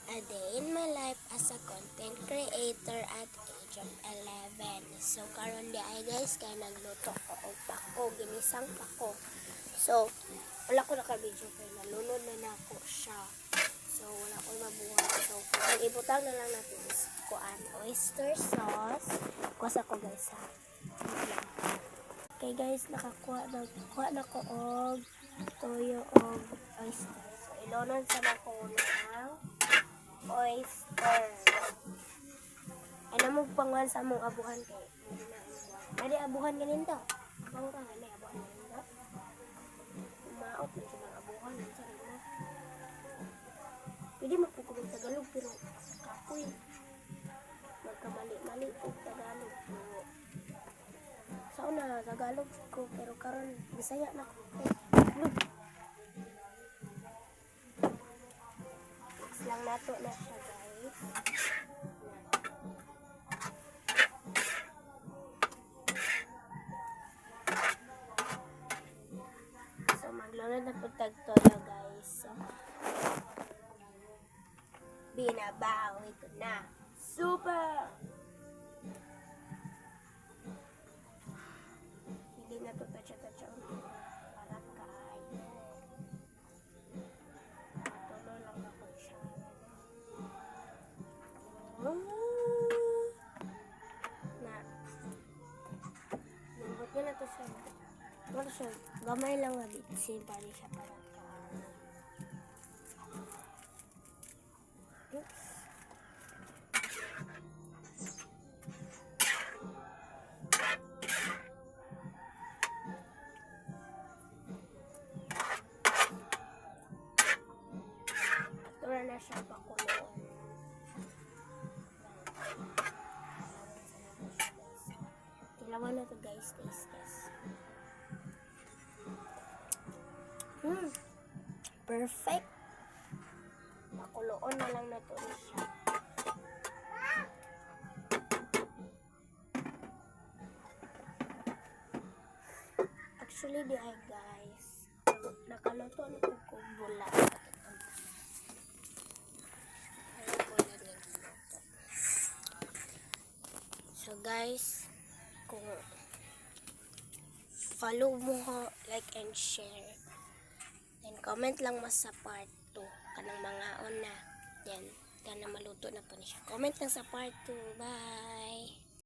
A day in my life as a content creator at age of 11. So karon di ay guys kay nagluto ko og pako, ginisang pako. So wala ko naka-video kay nalunod na nako siya. So wala ko mabuhat. So ang ibutang na lang natin is kuan oyster sauce. Kusa ko guys ha. Okay guys, nakakuha na ko og toyo og oyster. So ilonon sa nako ng oyster. Ano mo panguhan sa mong abuhan kay? Ada abuhan ganin to. Bang ka na abuhan ganin to. Maot na sa abuhan sa imo. Pwede magpukulong Tagalog pero kapoy. Magkamali-mali og Tagalog. Sa una Tagalog ko pero karon Bisaya na ko. Lang nato na siya guys. So maglunod na po tagtolo guys. So, binabawi ko na. Super! Hindi na to tatsa-tatsa. Para kayo. Tulo lang ako siya. Na nabot niya na to siya. Pero siya, gamay lang nga bitsin pa rin siya para oops. Tura na siya pakuloon. Ilawan na to guys, taste test. Perfect. Makuloon na lang na to siya. Actually di ay guys. Nakaluto na to ko bula. So guys, kung follow mo ho, like and share. Then comment lang mas sa part 2 kanang mga on na. Yan, kana maluto na po niya. Comment lang sa part 2. Bye.